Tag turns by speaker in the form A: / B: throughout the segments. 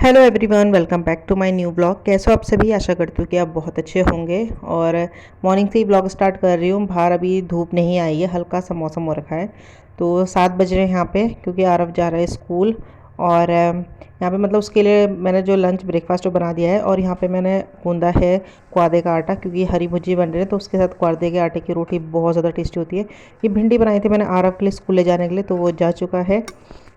A: Hello everyone, welcome back to my new blog. कैसे हो आप सभी? आशा करती हूँ कि आप बहुत अच्छे होंगे। और मॉर्निंग से ही ब्लॉग स्टार्ट कर रही हूँ। बाहर अभी धूप नहीं आई है, हल्का सा मौसम हो रखा है। तो 7 बज रहे हैं यहाँ पे, क्योंकि आरव जा रहा है स्कूल। और यहाँ पे मतलब उसके लिए मैंने जो लंच ब्रेकफास्ट जो बना दिया है। और यहाँ पे मैंने गूंदा है क्वादे का आटा, क्योंकि हरी भुजी बन रही है तो उसके साथ क्वादे के आटे की रोटी बहुत ज़्यादा टेस्टी होती है। ये भिंडी बनाई थी मैंने आरव के लिए स्कूल ले जाने के लिए, तो वो जा चुका है।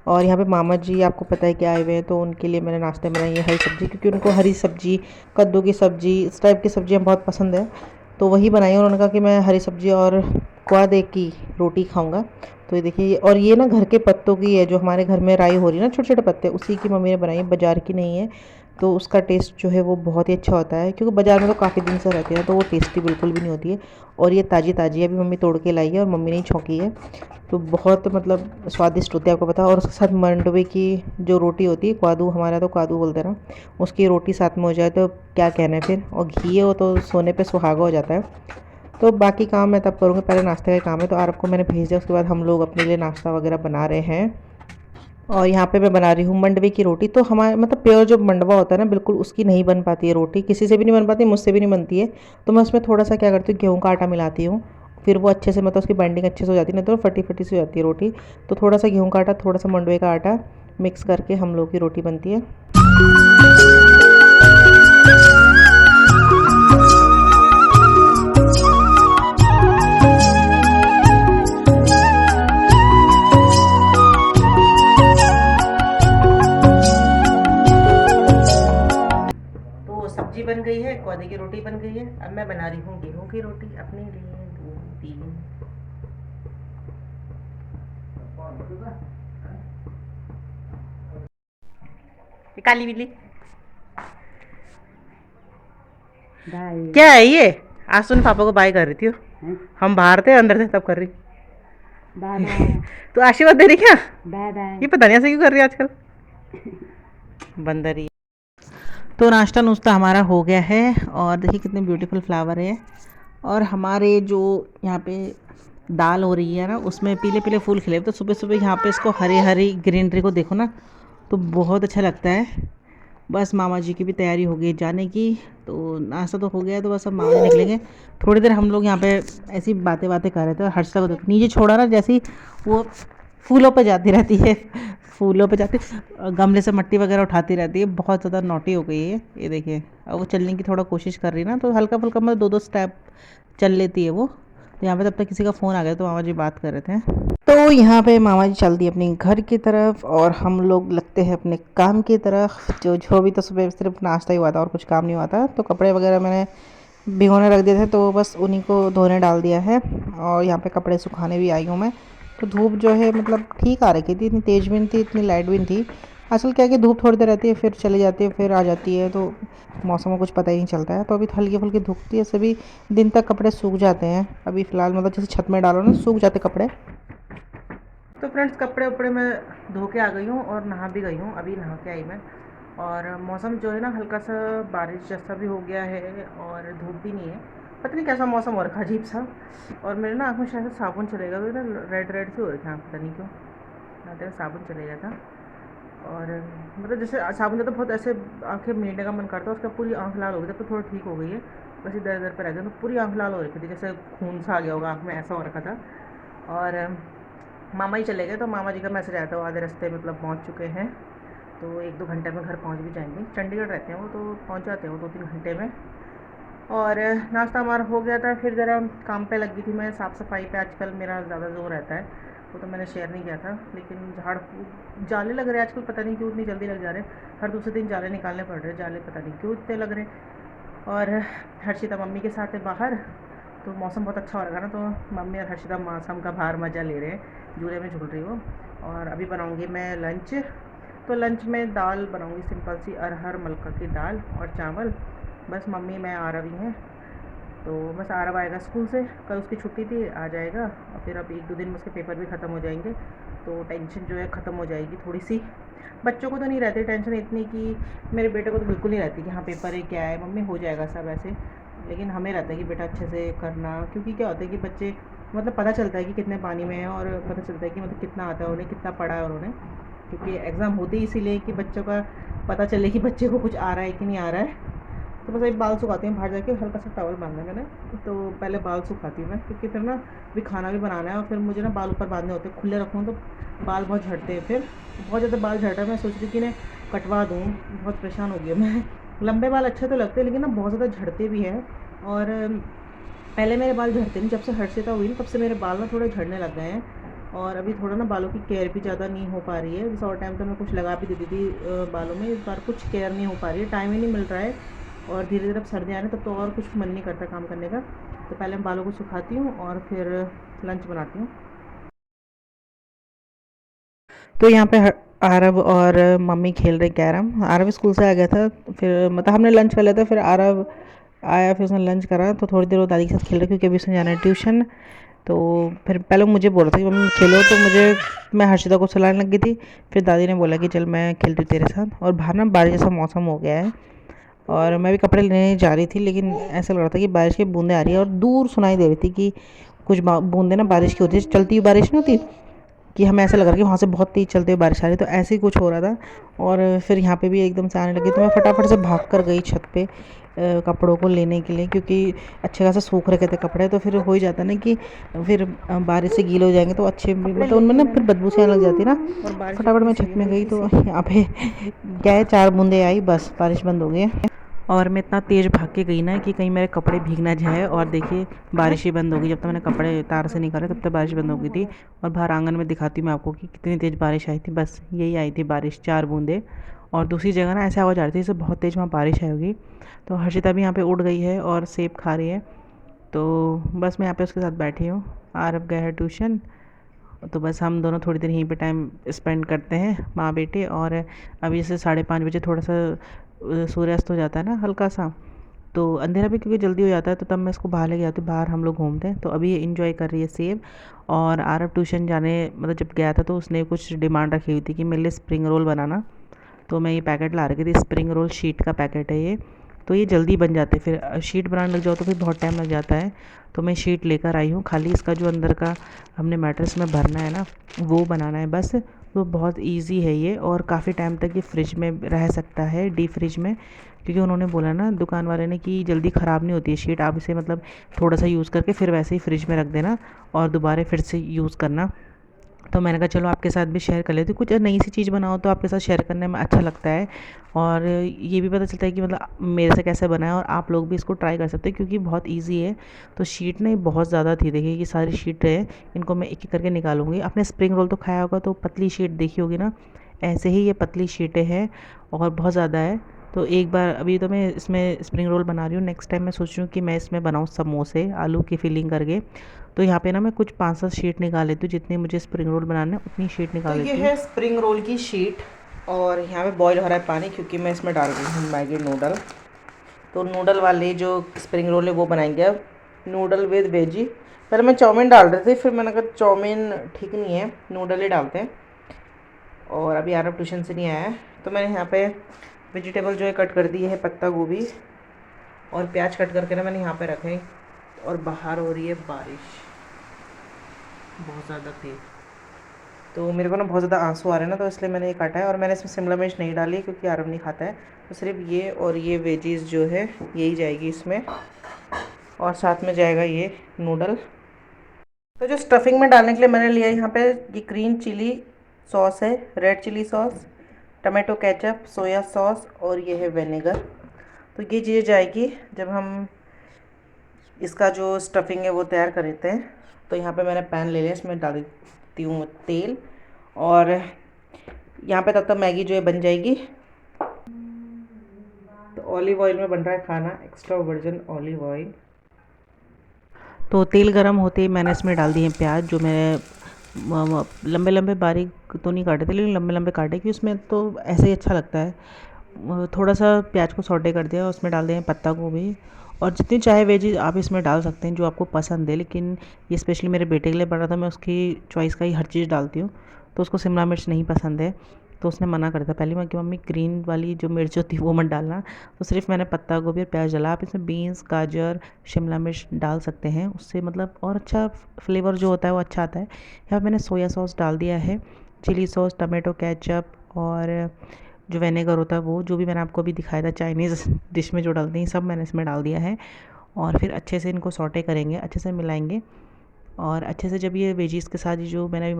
A: और यहाँ पे मामा जी आपको पता है कि आए हुए हैं, तो उनके लिए मैंने नाश्ते में बनाई है हरी सब्ज़ी, क्योंकि उनको हरी सब्ज़ी, कद्दू की सब्ज़ी, इस टाइप की सब्ज़ियाँ बहुत पसंद है। तो वही बनाई है। उन्होंने कहा कि मैं हरी सब्ज़ी और क्वादे की रोटी खाऊंगा। तो ये देखिए, और ये ना घर के पत्तों की है, जो हमारे घर में राई हो रही है ना, छोटे छोटे पत्ते, उसी की मम्मी ने बनाई है, बाज़ार की नहीं है। तो उसका टेस्ट जो है वो बहुत ही अच्छा होता है, क्योंकि बाज़ार में तो काफ़ी दिन से रहती है ना, तो वो टेस्टी बिल्कुल भी नहीं होती है। और ये ताज़ी ताज़ी अभी मम्मी तोड़ के लाई है, और मम्मी ने ही छौंकी है। तो बहुत मतलब स्वादिष्ट होती है, आपको पता है। और उसके साथ मंडवे की जो रोटी होती है, कादू, हमारे यहाँ तो कादू बोलते हैं ना, उसकी रोटी साथ में हो जाए तो क्या कहना है फिर। और घी हो तो सोने पे सुहागा हो जाता है। तो बाकी काम मैं तब करूँगी, पहले नाश्ते का काम है। तो आरब को मैंने भेज दिया, उसके बाद हम लोग अपने लिए नाश्ता वगैरह बना रहे हैं। और यहाँ पे मैं बना रही हूँ मंडवे की रोटी। तो हमारे मतलब प्योर जो मंडवा होता है ना, बिल्कुल उसकी नहीं बन पाती है रोटी, किसी से भी नहीं बन पाती, मुझसे भी नहीं बनती है। तो मैं उसमें थोड़ा सा क्या करती हूँ, गेहूँ का आटा मिलाती हूँ। फिर वो अच्छे से मतलब उसकी बाइंडिंग अच्छे से हो जाती है, नहीं तो फटी फटी सी हो जाती है रोटी। तो थोड़ा सा गेहूँ का आटा, थोड़ा सा मंडवे का आटा मिक्स करके हम लोग की रोटी बनती है। तो सब्जी बन गई है, कौदे की रोटी बन गई है। अब मैं बना रही हूँ गेहूँ की रोटी अपने लिए। 2 3 काली बिल्ली क्या है ये? आज सुन, पापा को बाय कर रही थी वो। हम बाहर थे, अंदर थे, तब कर रही।
B: Bye bye.
A: तो आशीर्वाद दे रही क्या?
B: Bye bye.
A: ये पता नहीं ऐसे क्यों कर रही है आजकल, बंदर ही। तो नाश्ता नुश्ता हमारा हो गया है। और देखिए कितने ब्यूटीफुल फ्लावर है। और हमारे जो यहाँ पे दाल हो रही है ना, उसमें पीले पीले फूल खिले। तो सुबह सुबह यहाँ पे इसको हरी हरी ग्रीनरी को देखो ना, तो बहुत अच्छा लगता है। बस मामा जी की भी तैयारी हो गई जाने की। तो नाश्ता तो हो गया, तो बस अब मामा जी निकलेंगे। थोड़ी देर हम लोग यहाँ पे ऐसी बातें बातें कर रहे थे। और हर्षिता को देखो, नीचे छोड़ा ना, जैसी वो फूलों पे जाती रहती है, फूलों पे जाती, गमले से मिट्टी वगैरह उठाती रहती है। बहुत ज़्यादा नॉटी हो गई है ये देखिए। अब वो चलने की थोड़ा कोशिश कर रही है ना, तो हल्का फुल्का मतलब 2 2 स्टेप चल लेती है वो। तो यहाँ पे तब तक किसी का फ़ोन आ गया, तो मामा जी बात कर रहे थे। तो यहाँ पे मामा जी चल दी अपनी घर की तरफ, और हम लोग लगते हैं अपने काम की तरफ। जो जो भी, तो सुबह सिर्फ नाश्ता ही हुआ था और कुछ काम नहीं हुआ था। तो कपड़े वगैरह मैंने भिगोने रख दिए थे, तो बस उन्हीं को धोने डाल दिया है। और यहाँ पे कपड़े सुखाने भी आई हूँ मैं। तो धूप जो है मतलब ठीक आ रखी थी, इतनी तेज़ भी नहीं थी, इतनी लाइट भी नहीं थी। असल क्या है कि धूप थोड़ी देर रहती है, फिर चली जाती है, फिर आ जाती है। तो मौसम में कुछ पता ही नहीं चलता है। तो अभी हल्की फुल्की धूप थी, ऐसे भी दिन तक कपड़े सूख जाते हैं। अभी फ़िलहाल मतलब जैसे छत में डालो ना, सूख जाते कपड़े। तो फ्रेंड्स, कपड़े उपड़े मैं धो के आ गई हूँ और नहा भी गई हूँ, अभी नहा के आई मैं। और मौसम जो है ना, हल्का सा बारिश जैसा भी हो गया है, और धूप भी नहीं है। पता नहीं कैसा मौसम हो रखा है, अजीब सा। और मेरे ना आँख में शायद साबुन चलेगा, तो ना रेड रेड से हो रखा है, पता नहीं क्यों। ना तेरा साबुन चले गया था। और मतलब जैसे साबुन से तो बहुत ऐसे आँखें मीटने का मन करता है, उसका पूरी आँख लाल हो गई। तब तो थोड़ा ठीक हो गई है, बस इधर इधर पर रह गया, तो पूरी आँख लाल हो रखी थी, जैसे खून सा आ गया होगा आँख में, ऐसा हो रखा था। और मामा ही चले गए, तो मामा जी का मैसेज आया था, वो आधे रास्ते मतलब पहुंच चुके हैं। तो 1 2 घंटे में घर पहुंच भी जाएंगे। चंडीगढ़ रहते हैं वो, तो पहुंच जाते हैं वो 2 3 घंटे में। और नाश्ता हमारा हो गया था। फिर ज़रा काम पे लगी थी मैं, साफ़ सफाई पे आजकल मेरा ज़्यादा जोर रहता है। वो तो मैंने शेयर नहीं किया था, लेकिन झाड़ जाले लग रहे हैं आजकल, पता नहीं क्यों इतनी जल्दी लग जा रहे हैं। हर दूसरे दिन जाले निकालने पड़ रहे हैं, जाले पता नहीं क्यों इतने लग रहे हैं। और हर्षिता मम्मी के साथ है बाहर। तो मौसम बहुत अच्छा हो रहा है ना, तो मम्मी और हर्षिता मौसम का बाहर मज़ा ले रहे हैं, झूले में झूल रही हो। और अभी बनाऊंगी मैं लंच। तो लंच में दाल बनाऊंगी, सिंपल सी अरहर मलका की दाल और चावल। बस मम्मी मैं आ रही हैं। तो बस आरव आएगा स्कूल से, कल उसकी छुट्टी थी, आ जाएगा। और फिर अब 1 2 दिन में उसके पेपर भी ख़त्म हो जाएंगे, तो टेंशन जो है ख़त्म हो जाएगी थोड़ी सी। बच्चों को तो नहीं रहती टेंशन इतनी, कि मेरे बेटे को तो बिल्कुल नहीं रहती कि हाँ पेपर है, क्या है मम्मी, हो जाएगा सब ऐसे। लेकिन हमें रहता है कि बेटा अच्छे से करना, क्योंकि क्या होता है कि बच्चे मतलब पता चलता है कि कितने पानी में है, और पता चलता है कि मतलब कितना आता है उन्हें, कितना पढ़ा है उन्होंने। क्योंकि एग्ज़ाम होते ही इसीलिए कि बच्चों का पता चले कि बच्चे को कुछ आ रहा है कि नहीं आ रहा है। तो बस अभी बाल सुखाती हूँ, बाहर जाके हल्का सा टॉवल बांधा है मैंने, तो पहले बाल सुखाती हूँ मैं, क्योंकि फिर ना भी खाना भी बनाना है और फिर मुझे ना बाल ऊपर बांधने होते हैं, खुले रखूँ तो बाल बहुत झड़ते हैं, फिर बहुत ज़्यादा बाल झड़ रहा है। मैं सोच रही कि इन्हें कटवा दूँ, बहुत परेशान हो गई मैं। लंबे बाल अच्छे तो लगते हैं लेकिन ना बहुत ज़्यादा झड़ते भी हैं। और पहले मेरे बाल झड़ते नहीं, जब से हर्षिता हुई ना तब से मेरे बाल ना थोड़े झड़ने लग गए हैं। और अभी थोड़ा ना बालों की केयर भी ज़्यादा नहीं हो पा रही है, जैसे और टाइम तो मैं कुछ लगा भी देती थी बालों में, इस बार कुछ केयर नहीं हो पा रही है, टाइम ही नहीं मिल रहा है। और धीरे धीरे अब सर्दियाँ आ रही हैं तब तो और कुछ मन नहीं करता काम करने का। तो पहले मैं बालों को सुखाती हूँ और फिर लंच बनाती हूँ। तो यहाँ पे आरव और मम्मी खेल रहे कैरम। आरव स्कूल से आ गया था, फिर मतलब हमने लंच कर लिया था, फिर आरव आया, फिर उसने लंच करा तो थोड़ी देर वो दादी के साथ खेल रहा, क्योंकि अभी उसने जाना है ट्यूशन। तो फिर पहले मुझे बोल रहा था कि मम्मी खेलो, तो मैं हर्षिता को सुलाने लग गई थी। फिर दादी ने बोला कि चल मैं खेल रही हूँ तेरे साथ। और बाहर ना बारिश जैसा मौसम हो गया है, और मैं भी कपड़े लेने जा रही थी, लेकिन ऐसा लग रहा था कि बारिश की बूंदें आ रही है, और दूर सुनाई दे रही थी कि कुछ बूंदें ना बारिश की होती है, चलती हुई बारिश नहीं होती, कि हमें ऐसा लग रहा है कि वहाँ से बहुत तेज़ चलते हुए बारिश आ रही है, तो ऐसे ही कुछ हो रहा था। और फिर यहाँ पे भी एकदम से आने लगी, तो मैं फटाफट से भाग कर गई छत पे कपड़ों को लेने के लिए, क्योंकि अच्छे खासा सूख रखे थे कपड़े। तो फिर हो ही जाता ना कि फिर बारिश से गीले हो जाएंगे तो अच्छे मतलब उनमें ना फिर बदबू सी आने लग जाती है ना। और फटाफट मैं छत में गई तो यहाँ पे क्या है, 4 बूंदे आई, बस बारिश बंद हो गई है। और मैं इतना तेज़ भाग के गई ना कि कहीं मेरे कपड़े भीग ना जाए, और देखिए बारिश ही बंद हो गई। जब तक मैंने कपड़े तार से निकाले तब तक बारिश बंद हो गई थी। और बाहर आंगन में दिखाती हूँ मैं आपको कि कितनी तेज़ बारिश आई थी, बस यही आई थी बारिश, 4 बूंदे। और दूसरी जगह ना ऐसे आवाज़ आ रही थी जैसे बहुत तेज़ वहाँ बारिश आई होगी। तो हर्षिता भी यहाँ पे उड़ गई है और सेब खा रही है। तो बस मैं यहाँ पे उसके साथ बैठी हूँ। आरव गया है ट्यूशन, तो बस हम दोनों थोड़ी देर यहीं पे टाइम स्पेंड करते हैं, माँ बेटे। और अभी जैसे 5:30 बजे थोड़ा सा सूर्यास्त हो जाता है ना हल्का सा, तो अंधेरा भी क्योंकि जल्दी हो जाता है, तो तब मैं इसको बाहर लेके जाती हूँ, बाहर हम लोग घूमते हैं। तो अभी ये इन्जॉय कर रही है सेब। और आरव ट्यूशन जाने मतलब जब गया था तो उसने कुछ डिमांड रखी हुई थी कि मेरे लिए स्प्रिंग रोल बनाना। तो मैं ये पैकेट ला रखी थी, स्प्रिंग रोल शीट का पैकेट है ये। तो ये जल्दी बन जाते, फिर शीट बनाने लग जाओ तो फिर बहुत टाइम लग जाता है। तो मैं शीट लेकर आई हूँ, खाली इसका जो अंदर का हमने मैट्रेस में भरना है ना, वो बनाना है बस। तो बहुत इजी है ये, और काफ़ी टाइम तक ये फ्रिज में रह सकता है, डीप फ्रिज में, क्योंकि उन्होंने बोला ना दुकान वाले ने कि जल्दी ख़राब नहीं होती है शीट। आप इसे मतलब थोड़ा सा यूज़ करके फिर वैसे ही फ्रिज में रख देना, और दोबारा फिर से यूज़ करना। तो मैंने कहा चलो आपके साथ भी शेयर कर लेती हूँ, कुछ नई सी चीज़ बनाओ तो आपके साथ शेयर करने में अच्छा लगता है। और ये भी पता चलता है कि मतलब मेरे से कैसे बना है, और आप लोग भी इसको ट्राई कर सकते हैं, क्योंकि बहुत इजी है। तो शीट नहीं बहुत ज़्यादा थी, देखिए ये सारी शीट है, इनको मैं एक एक करके निकालूंगी। आपने स्प्रिंग रोल तो खाया होगा, तो पतली शीट देखी होगी ना, ऐसे ही ये पतली शीटें हैं, और बहुत ज़्यादा है। तो एक बार अभी तो मैं इसमें स्प्रिंग रोल बना रही हूँ, नेक्स्ट टाइम मैं सोच रही हूँ कि मैं इसमें बनाऊँ समोसे आलू की फिलिंग करके। तो यहाँ पे ना मैं कुछ 5-7 शीट निकाल लेती हूँ, जितनी मुझे स्प्रिंग रोल बनाना है उतनी शीट निकाल लेती हूँ। तो ये है स्प्रिंग रोल की शीट, और यहाँ पे बॉईल हो रहा है पानी, क्योंकि मैं इसमें डाल रही हूँ मैगी नूडल। तो नूडल वाले जो स्प्रिंग रोल है वो बनाएंगे अब, नूडल विद वेजी। पहले मैं चाउमीन डाल रही थी, फिर मैंने कहा चाउमीन ठीक नहीं है, नूडल ही डालते हैं। और अभी आरव ट्यूशन से नहीं आया है, तो मैंने यहाँ पे वेजिटेबल जो है कट कर दी है, पत्ता गोभी और प्याज कट करके ना मैंने यहाँ पे रखे हैं। और बाहर हो रही है बारिश बहुत ज़्यादा तेज़, तो मेरे को ना बहुत ज़्यादा आंसू आ रहे हैं ना, तो इसलिए मैंने ये काटा है। और मैंने इसमें शिमला मिर्च नहीं डाली है क्योंकि आरव नहीं खाता है, तो सिर्फ ये और ये वेजीज़ जो है यही जाएगी इसमें, और साथ में जाएगा ये नूडल। तो जो स्टफिंग में डालने के लिए मैंने लिया यहाँ पे ये ग्रीन चिली सॉस है, red chilli sauce, tomato ketchup, soya sauce, और ये है विनेगर। तो ये चीज़ें जाएगी जब हम इसका जो स्टफिंग है वो तैयार कर लेते हैं। तो यहाँ पे मैंने पैन ले लिया, इसमें डाल देती हूँ तेल, और यहाँ पे तब तक मैगी जो है बन जाएगी। तो ऑलिव ऑयल में बन रहा है खाना, एक्स्ट्रा वर्जिन ऑलिव ऑयल। तो तेल गरम होते ही मैंने इसमें डाल दिए प्याज, जो मैंने लंबे लंबे बारीक तो नहीं काटे थे, लेकिन लंबे लंबे काटे, कि उसमें तो ऐसे ही अच्छा लगता है। थोड़ा सा प्याज को सौटे कर दिया, उसमें डाल दिए पत्ता गोभी, और जितनी चाहे वेजी आप इसमें डाल सकते हैं जो आपको पसंद है, लेकिन ये स्पेशली मेरे बेटे के लिए बना था, मैं उसकी चॉइस का ही हर चीज़ डालती हूँ। तो उसको शिमला मिर्च नहीं पसंद है, तो उसने मना कर था पहले, मैं कि मम्मी ग्रीन वाली जो मिर्च होती है वो मत डालना। तो सिर्फ मैंने पत्ता गोभी और प्याज डाला। आप इसमें बीन्स, गाजर, शिमला मिर्च डाल सकते हैं, उससे मतलब और अच्छा फ्लेवर जो होता है वो अच्छा आता है। यहाँ मैंने सोया सॉस डाल दिया है, चिली सॉस, टमाटो केचप और जो विनेगर होता है वो, जो भी मैंने आपको अभी दिखाया था चाइनीज़ डिश में जो डालते हैं, सब मैंने इसमें डाल दिया है। और फिर अच्छे से इनको सौटे करेंगे, अच्छे से मिलाएंगे। और अच्छे से जब ये वेजीज़ के साथ ये जो मैंने अभी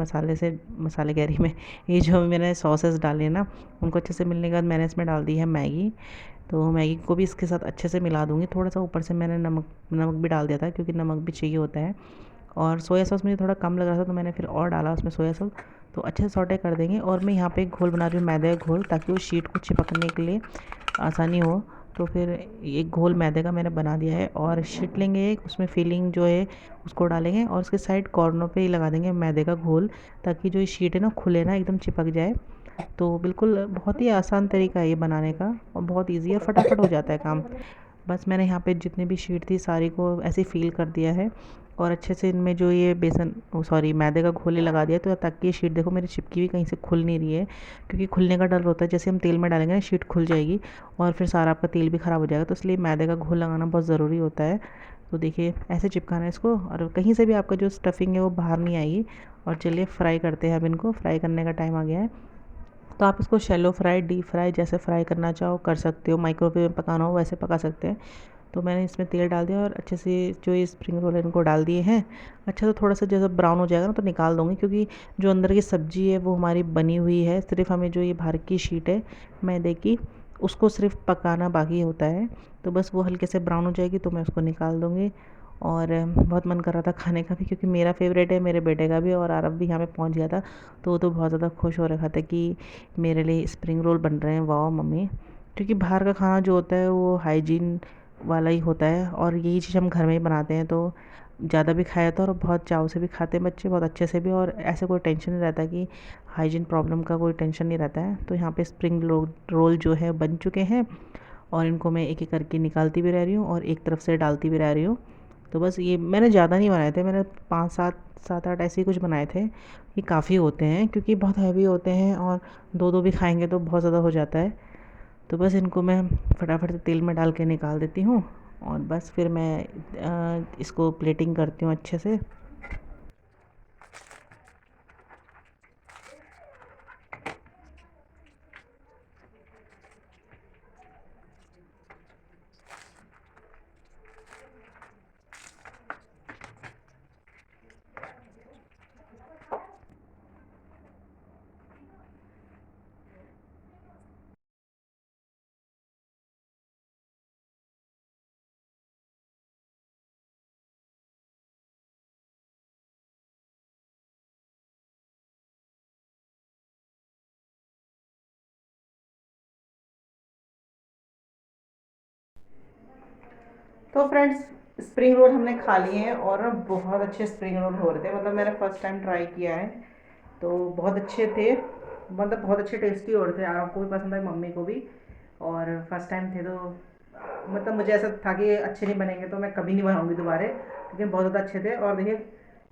A: मसाले कह रही मैं, ये जो मैंने सॉसेस डाले ना, उनको अच्छे से मिलने के बाद मैंने इसमें डाल दी है मैगी। तो मैगी को भी इसके साथ अच्छे से मिला दूँगी। थोड़ा सा ऊपर से मैंने नमक भी डाल दिया था, क्योंकि नमक भी चाहिए होता है। और सोया सॉस मुझे थोड़ा कम लग रहा था, तो मैंने फिर और डाला उसमें सोया सॉस। तो अच्छे से सॉटे कर देंगे। और मैं यहाँ पे एक घोल बना रही हूँ, मैदे का घोल, ताकि वो शीट को चिपकने के लिए आसानी हो। तो फिर एक घोल मैदे का मैंने बना दिया है, और शीट लेंगे एक, उसमें फिलिंग जो है उसको डालेंगे, और उसके साइड कॉर्नर पे ही लगा देंगे मैदे का घोल, ताकि जो ये शीट है ना खुले ना, एकदम चिपक जाए। तो बिल्कुल बहुत ही आसान तरीका है ये बनाने का, और बहुत ईजी है, फटाफट हो जाता है काम। बस मैंने यहाँ पे जितनी भी शीट थी सारी को ऐसे फील कर दिया है, और अच्छे से इनमें जो ये मैदे का घोल ही लगा दिया, तो ताकि ये शीट देखो मेरी चिपकी हुई कहीं से खुल नहीं रही है, क्योंकि खुलने का डर होता है, जैसे हम तेल में डालेंगे ना शीट खुल जाएगी, और फिर सारा आपका तेल भी ख़राब हो जाएगा। तो इसलिए मैदे का घोल लगाना बहुत ज़रूरी होता है। तो देखिए ऐसे चिपकाना है इसको, और कहीं से भी आपका जो स्टफिंग है वो बाहर नहीं आएगी। और चलिए फ्राई करते हैं, अब इनको फ्राई करने का टाइम आ गया है। तो आप इसको शैलो फ्राई, डीप फ्राई, जैसे फ्राई करना चाहो कर सकते हो, माइक्रोवेव में पकाना हो वैसे पका सकते हैं। तो मैंने इसमें तेल डाल दिया, और अच्छे से जो ये स्प्रिंग रोल है इनको डाल दिए हैं। अच्छा, तो थोड़ा सा जैसे ब्राउन हो जाएगा ना तो निकाल दूँगी, क्योंकि जो अंदर की सब्ज़ी है वो हमारी बनी हुई है। सिर्फ हमें जो ये बाहर की शीट है मैदे की, उसको सिर्फ पकाना बाकी होता है। तो बस वो हल्के से ब्राउन हो जाएगी तो मैं उसको निकाल दूँगी। और बहुत मन कर रहा था खाने का भी, क्योंकि मेरा फेवरेट है, मेरे बेटे का भी, और आरव भी यहाँ पे पहुँच गया था। तो वो तो बहुत ज़्यादा खुश हो रखा था कि मेरे लिए स्प्रिंग रोल बन रहे हैं, वाह मम्मी। क्योंकि बाहर का खाना जो होता है वो हाइजीन वाला ही होता है, और यही चीज़ हम घर में ही बनाते हैं, तो ज़्यादा भी खाया था, और बहुत चाव से भी खाते हैं बच्चे, बहुत अच्छे से भी। और ऐसे कोई टेंशन नहीं रहता कि हाइजीन प्रॉब्लम का कोई टेंशन नहीं रहता है। तो यहाँ पे स्प्रिंग रोल जो है बन चुके हैं, और इनको मैं एक एक करके निकालती भी रह रही हूँ, और एक तरफ से डालती भी रह रही हूँ। तो बस ये मैंने ज़्यादा नहीं बनाए थे, मैंने 5 7 8 ऐसे ही कुछ बनाए थे। ये काफ़ी होते हैं, क्योंकि बहुत हैवी होते हैं, और दो दो भी खाएंगे तो बहुत ज़्यादा हो जाता है। तो बस इनको मैं फटाफट से तेल में डाल के निकाल देती हूँ, और बस फिर मैं इसको प्लेटिंग करती हूँ अच्छे से। तो फ्रेंड्स, स्प्रिंग रोल हमने खा लिए हैं, और बहुत अच्छे स्प्रिंग रोल हो रहे थे। मतलब मैंने फ़र्स्ट टाइम ट्राई किया है, तो बहुत अच्छे थे, मतलब बहुत अच्छे टेस्टी हो रहे थे। आपको भी पसंद आए, मम्मी को भी। और फर्स्ट टाइम थे, तो मतलब मुझे ऐसा था कि अच्छे नहीं बनेंगे तो मैं कभी नहीं बनाऊंगी दोबारा, लेकिन बहुत ज़्यादा अच्छे थे। और देखिए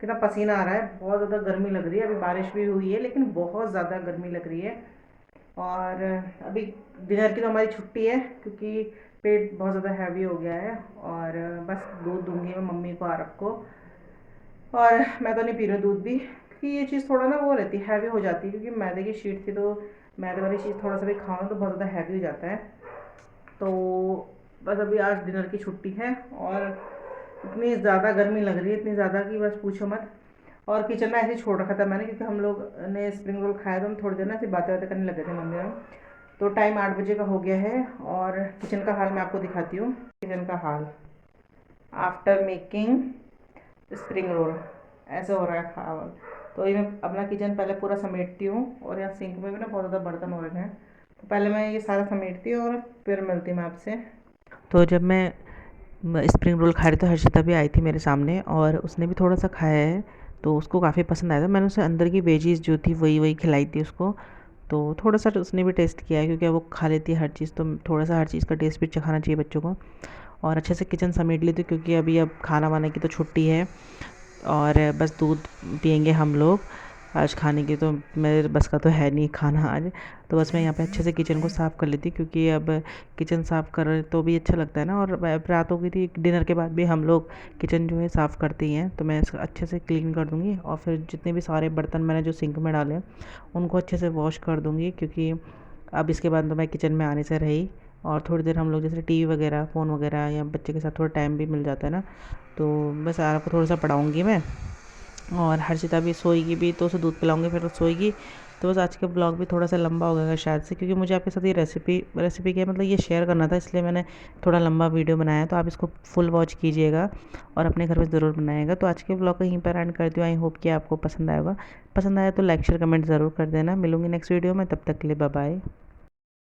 A: कितना पसीना आ रहा है, बहुत ज़्यादा गर्मी लग रही है। अभी बारिश भी हुई है, लेकिन बहुत ज़्यादा गर्मी लग रही है। और अभी डिनर की तो हमारी छुट्टी है, क्योंकि पेट बहुत ज़्यादा हैवी हो गया है। और बस दूध दूंगी मैं मम्मी को, आरब को। और मैं तो नहीं पी रही हूँ दूध भी, क्योंकि ये चीज़ थोड़ा ना वो रहती है, हैवी हो जाती है, क्योंकि मैदे की शीट थी, तो मैदे वाली चीज़ थोड़ा सा भी खाओ ना तो बहुत ज़्यादा हैवी हो जाता है। तो बस अभी आज डिनर की छुट्टी है, और इतनी ज़्यादा गर्मी लग रही है, इतनी ज़्यादा कि बस पूछो मत। और किचन में ऐसे ही छोड़ रखा था मैंने, क्योंकि हम लोग ने स्प्रिंग रोल खाया, तो हम थोड़ी देर ना ऐसे बातें बातें करने लगे थे मम्मी और हम। तो टाइम 8 बजे का हो गया है, और किचन का हाल मैं आपको दिखाती हूँ। किचन का हाल आफ्टर मेकिंग स्प्रिंग रोल ऐसे हो रहा है हाल। तो ये मैं अपना किचन पहले पूरा समेटती हूँ, और यहाँ सिंक में भी ना बहुत ज़्यादा बर्तन हो रखे हैं, तो पहले मैं ये सारा समेटती हूँ, और फिर मिलती हूँ मैं आपसे। तो जब मैं स्प्रिंग रोल खा रही, तो हर्षिता भी आई थी मेरे सामने, और उसने भी थोड़ा सा खाया है, तो उसको काफ़ी पसंद आया था। मैंने उसे अंदर की वेजीज़ जो थी वही वही खिलाई थी उसको। तो थोड़ा सा उसने भी टेस्ट किया है, क्योंकि वो खा लेती है हर चीज़, तो थोड़ा सा हर चीज़ का टेस्ट भी चखाना चाहिए बच्चों को। और अच्छे से किचन समेट लेती हूँ, क्योंकि अभी अब खाना वाने की तो छुट्टी है, और बस दूध पियेंगे हम लोग। आज खाने की, तो मेरे बस का तो है नहीं खाना आज। तो बस मैं यहाँ पे अच्छे से किचन को साफ़ कर लेती, क्योंकि अब किचन साफ़ करें तो भी अच्छा लगता है ना। और रात हो गई थी, डिनर के बाद भी हम लोग किचन जो है साफ़ करते ही हैं। तो मैं इसको अच्छे से क्लीन कर दूँगी, और फिर जितने भी सारे बर्तन मैंने जो सिंक में डाले हैं उनको अच्छे से वॉश कर दूँगी, क्योंकि अब इसके बाद तो मैं किचन में आने से रही। और थोड़ी देर हम लोग जैसे टीवी वगैरह, फ़ोन वगैरह, या बच्चे के साथ थोड़ा टाइम भी मिल जाता है ना। तो बस आपको थोड़ा सा पढ़ाऊँगी मैं, और हर्षिता भी सोएगी भी, तो उसे दूध पिलाऊंगी, फिर वो सोएगी। तो बस आज का ब्लॉग भी थोड़ा सा लंबा हो गया शायद से, क्योंकि मुझे आपके साथ ये रेसिपी क्या मतलब ये शेयर करना था, इसलिए मैंने थोड़ा लंबा वीडियो बनाया। तो आप इसको फुल वॉच कीजिएगा और अपने घर में ज़रूर बनाइएगा। तो आज के ब्लॉग को यहीं पर एंड करती हूँ। आई होप कि आपको पसंद आएगा। पसंद आया तो लाइक शेयर कमेंट ज़रूर कर देना। मिलूंगी नेक्स्ट वीडियो में, तब तक के लिए बाय बाय।